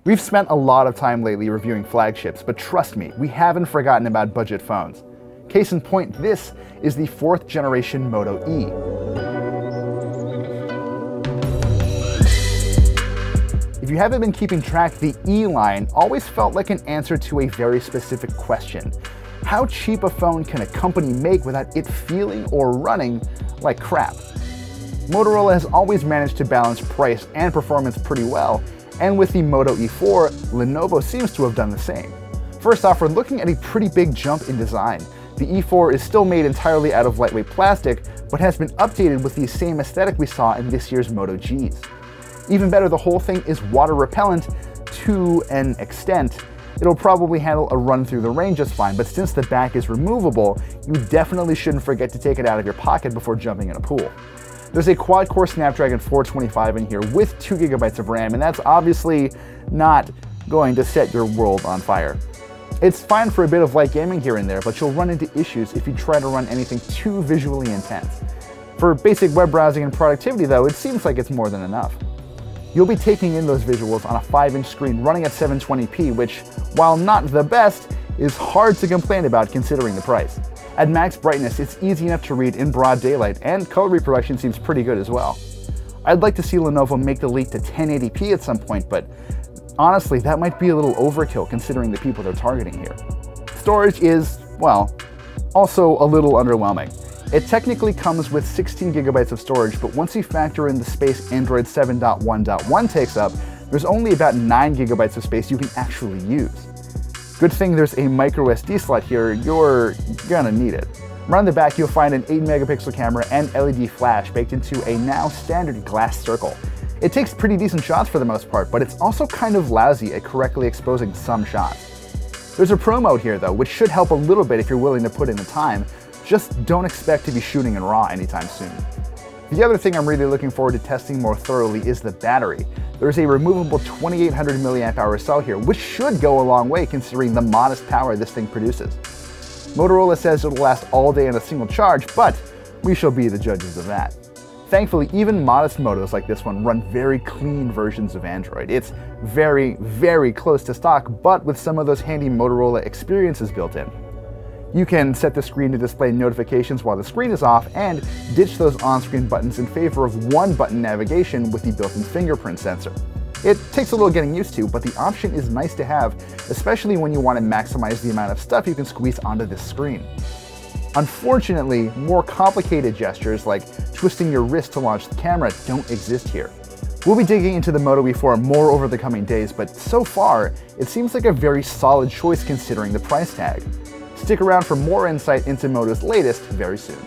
We've spent a lot of time lately reviewing flagships, but trust me, we haven't forgotten about budget phones. Case in point, this is the 4th generation Moto E. If you haven't been keeping track, the E line always felt like an answer to a very specific question. How cheap a phone can a company make without it feeling or running like crap? Motorola has always managed to balance price and performance pretty well, and with the Moto E4, Lenovo seems to have done the same. First off, we're looking at a pretty big jump in design. The E4 is still made entirely out of lightweight plastic, but has been updated with the same aesthetic we saw in this year's Moto Gs. Even better, the whole thing is water repellent to an extent. It'll probably handle a run through the rain just fine, but since the back is removable, you definitely shouldn't forget to take it out of your pocket before jumping in a pool. There's a quad-core Snapdragon 425 in here with 2 GB of RAM, and that's obviously not going to set your world on fire. It's fine for a bit of light gaming here and there, but you'll run into issues if you try to run anything too visually intense. For basic web browsing and productivity though, it seems like it's more than enough. You'll be taking in those visuals on a 5-inch screen running at 720p, which, while not the best, is hard to complain about considering the price. At max brightness, it's easy enough to read in broad daylight, and color reproduction seems pretty good as well. I'd like to see Lenovo make the leap to 1080p at some point, but honestly, that might be a little overkill considering the people they're targeting here. Storage is, well, also a little underwhelming. It technically comes with 16 GB of storage, but once you factor in the space Android 7.1.1 takes up, there's only about 9 GB of space you can actually use. Good thing there's a micro SD slot here, you're gonna need it. Around the back you'll find an 8-megapixel camera and LED flash baked into a now standard glass circle. It takes pretty decent shots for the most part, but it's also kind of lousy at correctly exposing some shots. There's a pro mode here though, which should help a little bit if you're willing to put in the time. Just don't expect to be shooting in RAW anytime soon. The other thing I'm really looking forward to testing more thoroughly is the battery. There's a removable 2800 mAh cell here, which should go a long way considering the modest power this thing produces. Motorola says it'll last all day on a single charge, but we shall be the judges of that. Thankfully, even modest motos like this one run very clean versions of Android. It's very, very close to stock, but with some of those handy Motorola experiences built in. You can set the screen to display notifications while the screen is off and ditch those on-screen buttons in favor of one-button navigation with the built-in fingerprint sensor. It takes a little getting used to, but the option is nice to have, especially when you want to maximize the amount of stuff you can squeeze onto this screen. Unfortunately, more complicated gestures like twisting your wrist to launch the camera don't exist here. We'll be digging into the Moto E4 more over the coming days, but so far, it seems like a very solid choice considering the price tag. Stick around for more insight into Moto's latest very soon.